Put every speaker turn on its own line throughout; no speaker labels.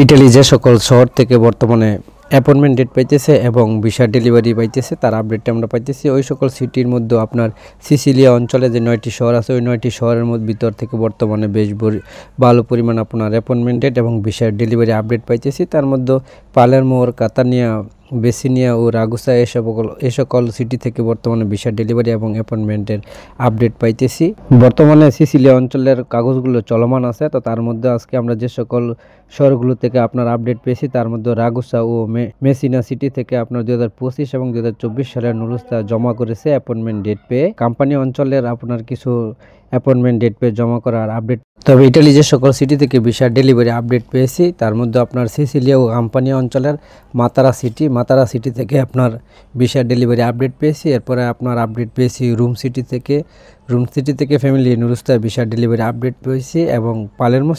Italy যে সকল শহর থেকে বর্তমানে অ্যাপয়েন্টমেন্ট ডেট পাইতেছে এবং ভিসা ডেলিভারি পাইতেছে তার আপডেটটা আমরা পাইতেছি। ওই সকল সিটির মধ্যে আপনার সিসিলিয়া অঞ্চলে যে 9টি শহর আছে, ওই 9টি শহরের ভিতর থেকে বর্তমানে বেশ ভালো পরিমাণ আপনার অ্যাপয়েন্টমেন্ট ডেট এবং ভিসা ডেলিভারি আপডেট পাইতেছি। তার মধ্যে পালেরমো, কাতানিয়া, বেসিনিয়া ও রাগুসা এ সকল সিটি থেকে বর্তমানে ভিসা ডেলিভারি এবং অ্যাপয়েন্টমেন্টের আপডেট পাইতেছি। বর্তমানে সিসিলিয়া অঞ্চলের কাগজগুলো চলমান আছে। তো তার মধ্যে আজকে আমরা যে সকল শহরগুলো থেকে আপনার আপডেট পেয়েছি তার মধ্যে রাগুসা ও মেসিনা সিটি থেকে আপনার 2025 এবং 2024 সালের নুলুস্তা জমা করেছে অ্যাপয়েন্টমেন্ট ডেট পেয়ে। কোম্পানি অঞ্চলের আপনার কিছু অ্যাপয়েন্টমেন্ট ডেট পেয়ে জমা করার আপডেট। তবে ইটালি যে সকল সিটি থেকে ভিসা ডেলিভারি আপডেট পেয়েছি তার মধ্যে আপনার সিসিলিয়া ও কাম্পানি অঞ্চলের মাতারা সিটি থেকে আপনার ভিসা ডেলিভারি আপডেট পেয়েছি। এরপরে আপনার আপডেট পেয়েছি রুম সিটি থেকে ফ্যামিলি নুলুস্তা ভিসা ডেলিভারি আপডেট পেয়েছি এবং পালেরমো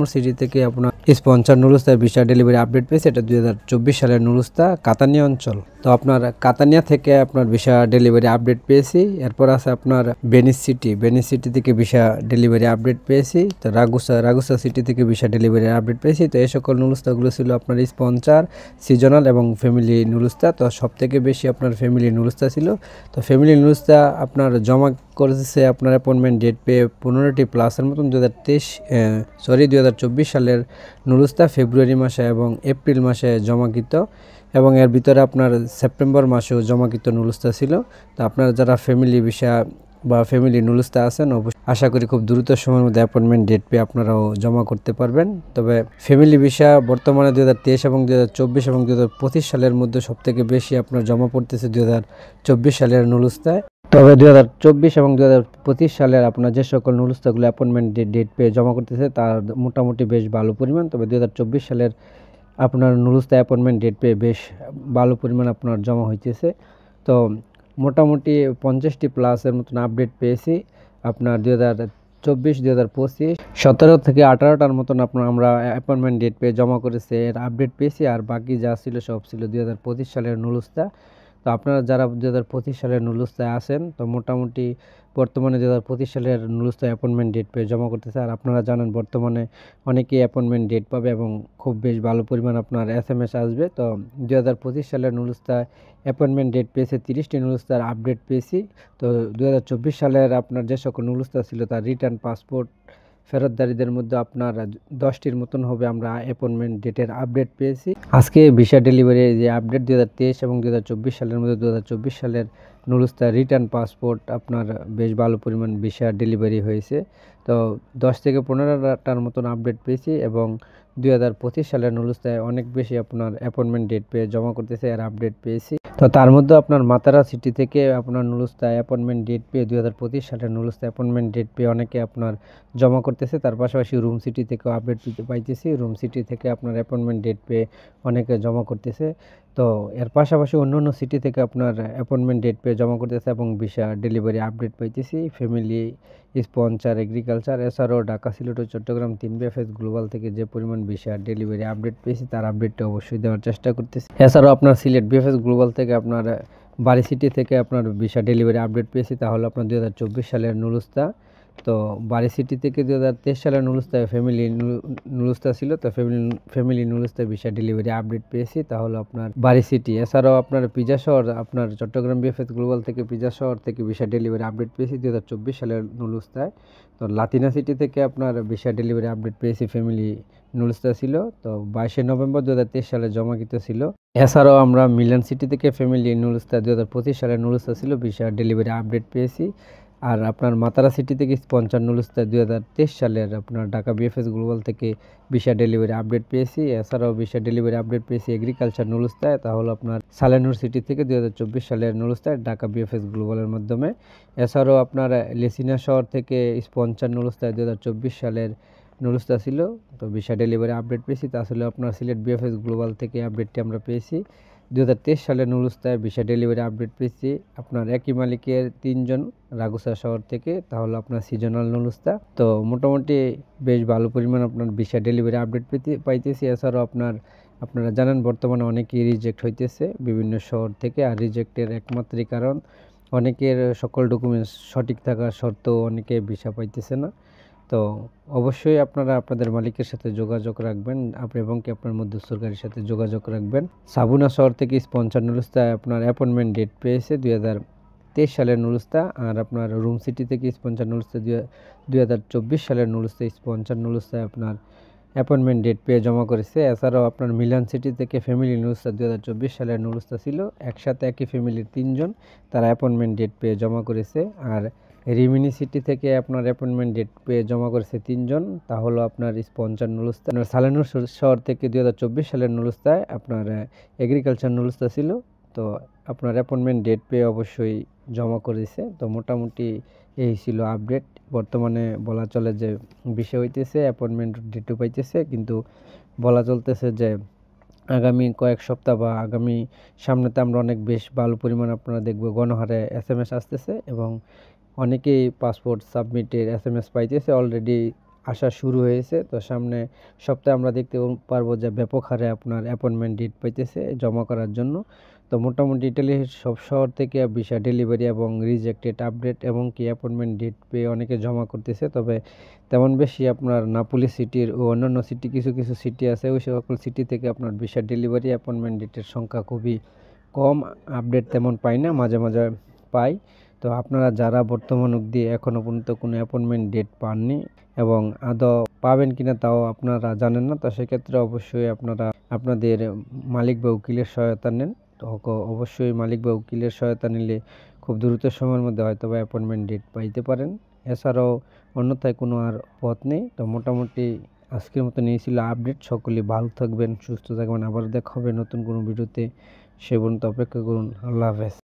সিটি থেকে আপনার স্পন্সর নুলুস্তা ভিসা ডেলিভারি আপডেট পেয়েছি। এটা 2024 সালের নুলুস্তা কাতানিয়া অঞ্চল। তো আপনার কাতানিয়া থেকে আপনার ভিসা ডেলিভারি আপডেট পেয়েছি। এরপর আছে আপনার বেনিস সিটি থেকে ভিসা ডেলিভারি আপডেট পেয়েছি। তো রাগুসা সিটি থেকে ভিসা ডেলিভারি আপডেট পেয়েছি। তো এই সকল নুলুস্তাগুলো ছিল আপনার স্পন্সর, সিজনাল এবং ফ্যামিলি নুলুস্তা। তো সব থেকে বেশি আপনার ফ্যামিলি নুলুস্তা ছিল। তো ফ্যামিলি নুলুস্তা আপনার জমা করেছে আপনার অ্যাপয়েন্টমেন্ট ডেট পেয়ে 15টি প্লাসের মতন 2024 সালের নুলুস্তা ফেব্রুয়ারি মাসে এবং এপ্রিল মাসে জমাকৃত এবং এর ভিতরে আপনার সেপ্টেম্বর মাসেও জমাকৃত নুলুস্তা ছিল। তো আপনারা যারা ফ্যামিলি ভিসা বা ফ্যামিলি নুলুস্তা আছেন আশা করি খুব দ্রুত সময়ের মধ্যে অ্যাপয়েন্টমেন্ট ডেট পেয়ে আপনারাও জমা করতে পারবেন। তবে ফ্যামিলি ভিসা বর্তমানে 2023 এবং 2024 এবং 2025 সালের মধ্যে সবথেকে বেশি আপনার জমা পড়তেছে 2024 সালের নুলুস্তায়। তবে 2024 এবং 2025 সালের আপনার যে সকল নুলুস্তাগুলো অ্যাপয়েন্টমেন্ট ডেট পেয়ে জমা করতেছে তার মোটামুটি বেশ ভালো পরিমাণ। তবে 2024 সালের আপনার নুলুস্তা অ্যাপয়েন্টমেন্ট ডেট পেয়ে বেশ ভালো পরিমাণ আপনার জমা হইতেছে। তো মোটামুটি 50টি প্লাসের মতন আপডেট পেয়েছি আপনার 2024, 2025, 17 থেকে 18টার মতন আপনার আমরা অ্যাপয়েন্টমেন্ট ডেট পেয়ে জমা করেছে এর আপডেট পেয়েছি। আর বাকি যা ছিল সব ছিল 2025 সালের নুলুস্তা। তো আপনারা যারা 2025 সালের নুলুস্তায় আসেন তো মোটামুটি বর্তমানে 2025 সালের নুলুস্তায় অ্যাপয়েন্টমেন্ট ডেট পেয়ে জমা করতেছে। আর আপনারা জানেন বর্তমানে অনেকেই অ্যাপয়েন্টমেন্ট ডেট পাবে এবং খুব বেশ ভালো পরিমাণ আপনার SMS আসবে। তো 2025 সালের নুলুস্তায় অ্যাপয়েন্টমেন্ট ডেট পেয়েছে 30টি নুলুস্তার আপডেট পেয়েছি। তো 2024 সালের আপনার যে সকল নুলুস্তা ছিল তার রিটার্ন পাসপোর্ট ফেরতদারিদের মধ্যে আপনার 10টির মতন হবে আমরা অ্যাপয়েন্টমেন্ট ডেটের আপডেট পেয়েছি। আজকে ভিসা ডেলিভারি যে আপডেট 2023 এবং 2024 সালের মধ্যে 2024 সালের নুলুস্তা রিটার্ন পাসপোর্ট আপনার বেশ ভালো পরিমাণ ভিসা ডেলিভারি হয়েছে। তো 10 থেকে 15টার মতন আপডেট পেয়েছি এবং 2025 সালের নুলুস্তায় অনেক বেশি আপনার অ্যাপয়েন্টমেন্ট ডেট পেয়ে জমা করতেছে আর আপডেট পেয়েছি। তো তার মধ্যে আপনার মাতারা সিটি থেকে আপনার নুলুস্তায় অ্যাপয়েন্টমেন্ট ডেট পেয়ে 2025 সালের নুলুস্তা অ্যাপয়েন্টমেন্ট ডেট পেয়ে অনেকে আপনার জমা করতেছে। তার পাশাপাশি রুম সিটি থেকেও আপডেট পাইতেছি। রুম সিটি থেকে আপনার অ্যাপয়েন্টমেন্ট ডেট পেয়ে অনেকে জমা করতেছে। তো এর পাশাপাশি অন্য সিটি থেকে আপনার অ্যাপয়েন্টমেন্ট ডেট পেয়ে জমা করতেছে এবং ভিসা ডেলিভারি আপডেট পাইতেছি। ফ্যামিলি, স্পন্সর, এগ্রিকালচার এছাড়াও ঢাকা, সিলেট ও চট্টগ্রাম 3 বিএফএস গ্লোবাল থেকে যে পরিমাণ ভিসা ডেলিভারি আপডেট পেয়েছি তার আপডেটটা অবশ্যই দেওয়ার চেষ্টা করতেছি। এছাড়াও আপনার সিলেট বিএফএস গ্লোবাল থেকে আপনার বাড়ি সিটি থেকে আপনার ভিসা ডেলিভারি আপডেট পেয়েছি। তাহলে আপনার 2024 সালের নুলুস্তা। তো বাড়ি সিটি থেকে 2023 সালের নুলুস্তায় ফ্যামিলি নুলুস্তা ছিল। তো ফ্যামিলি নুলুস্তায় ভিসা ডেলিভারি আপডেট পেয়েছি তাহলে আপনার বাড়ি সিটি। এছাড়াও আপনার পিজা শহর আপনার চট্টগ্রাম বিএফএস গ্লোবাল থেকে পিজা শহর থেকে ভিসা ডেলিভারি আপডেট পেয়েছি 2024 সালের নুলুস্তায়। তো লাতিনা সিটি থেকে আপনার ভিসা ডেলিভারি আপডেট পেয়েছি ফ্যামিলি নুলুস্তা ছিল। তো 22 নভেম্বর 2023 সালে জমাকৃত ছিল। এছাড়াও আমরা মিলান সিটি থেকে ফ্যামিলি নুলুস্তা 2025 সালের নুলুস্তা ছিল ভিসা ডেলিভারি আপডেট পেয়েছি। আর আপনার মাতারা সিটি থেকে স্পন্সর নুলুস্তা 2023 সালের আপনার ঢাকা বিএফএস গ্লোবাল থেকে ভিসা ডেলিভারি আপডেট পেয়েছি। এছাড়াও ভিসা ডেলিভারি আপডেট পেয়েছি এগ্রিকালচার নুলুস্তায়। তাহলে আপনার সালেনুর সিটি থেকে 2024 সালের নুলুস্তায় ঢাকা বিএফএস গ্লোবালের মাধ্যমে। এছাড়াও আপনার লেসিনা শহর থেকে স্পন্সর নুলুস্তায় 2024 সালের নুলুস্তা ছিল। তো ভিসা ডেলিভারি আপডেট পেয়েছি। তা আসলে আপনার সিলেট বিএফএস গ্লোবাল থেকে আপডেটটি আমরা পেয়েছি। 2023 সালের নুলুস্তায় ভিসা ডেলিভারি আপডেট পেয়েছি আপনার একই মালিকের 3 জন রাগুসা শহর থেকে। তাহলে আপনার সিজনাল নুলুস্তা। তো মোটামুটি বেশ ভালো পরিমাণ আপনার ভিসা ডেলিভারি আপডেট পাইতেছি। এছাড়াও আপনারা জানেন বর্তমানে অনেকেই রিজেক্ট হইতেছে বিভিন্ন শহর থেকে। আর রিজেক্টের একমাত্রই কারণ অনেকের সকল ডকুমেন্টস সঠিক থাকা সত্ত্বেও অনেকে ভিসা পাইতেছে না। তো অবশ্যই আপনারা আপনাদের মালিকের সাথে যোগাযোগ রাখবেন এবং কি আপনার মধ্যস্থকারীর সাথে যোগাযোগ রাখবেন। সাবুনা শহর থেকে স্পন্সর নুলুস্তায় আপনার অ্যাপয়েন্টমেন্ট ডেট পেয়েছে 2023 সালের নুলুস্তা, আর আপনার রুম সিটি থেকে স্পন্সর নুলুস্তা 2024 সালের নুলুস্তা স্পন্সর নুলুস্তায় আপনার অ্যাপয়েন্টমেন্ট ডেট পেয়ে জমা করেছে। এছাড়াও আপনার মিলান সিটি থেকে ফ্যামিলি নুলুস্তা 2024 সালের নুলুস্তা ছিল, একসাথে একই ফ্যামিলির 3 জন তারা অ্যাপয়েন্টমেন্ট ডেট পেয়ে জমা করেছে। আর রিমিনি সিটি থেকে আপনার অ্যাপয়েন্টমেন্ট ডেট পেয়ে জমা করেছে 3 জন, তা হলো আপনার স্পন্সর নুলুস্তা। আপনার সালেনুর শহর থেকে 2024 সালের নুলুস্তায় আপনার এগ্রিকালচার নুলুস্তা ছিল, তো আপনার অ্যাপয়েন্টমেন্ট ডেট পেয়ে অবশ্যই জমা করেছে। তো মোটামুটি এই ছিল আপডেট। বর্তমানে বলা চলে যে বিষয় হইতেছে অ্যাপয়েন্টমেন্ট ডেটও পাইতেছে, কিন্তু বলা চলতেছে যে আগামী কয়েক সপ্তাহ বা আগামী সামনেতে আমরা অনেক বেশ ভালো পরিমাণ আপনারা দেখব গণহারে SMS আসতেছে এবং অনেকেই পাসপোর্ট সাবমিটের SMS পাইতেছে, অলরেডি আসা শুরু হয়েছে। তো সামনে সপ্তাহে আমরা দেখতে পারবো যে ব্যাপক হারে আপনার অ্যাপয়েন্টমেন্ট ডেট পাইতেছে জমা করার জন্য। তো মোটামুটি ইটালি সব শহর থেকে ভিসা ডেলিভারি এবং রিজেক্টেড আপডেট এবং কি অ্যাপয়েন্টমেন্ট ডেট পেয়ে অনেকে জমা করতেছে, তবে তেমন বেশি আপনার নাপোলি সিটির ও অন্যান্য সিটি কিছু কিছু সিটি আছে, ওই সকল সিটি থেকে আপনার ভিসা ডেলিভারি অ্যাপয়েন্টমেন্ট ডেটের সংখ্যা খুবই কম, আপডেট তেমন পাই না, মাঝে মাঝে পাই। তো আপনারা যারা বর্তমান অবধি এখনও পর্যন্ত কোনো অ্যাপয়েন্টমেন্ট ডেট পাননি এবং আদৌ পাবেন কিনা তাও আপনারা জানেন না, তো সেক্ষেত্রে অবশ্যই আপনারা আপনাদের মালিক বা উকিলের সহায়তা নেন। তো অবশ্যই মালিক বা উকিলের সহায়তা নিলে খুব দ্রুত সময়ের মধ্যে হয়তো বা অ্যাপয়েন্টমেন্ট ডেট পাইতে পারেন। এছাড়াও অন্যথায় কোনো আর পথ নেই। তো মোটামুটি আজকের মতো নিয়েছিল আপডেট। সকলেই ভালো থাকবেন, সুস্থ থাকবেন, আবার দেখা হবে নতুন কোনো ভিডিওতে। সে পর্যন্ত অপেক্ষা করুন। আল্লাহ হাফেজ।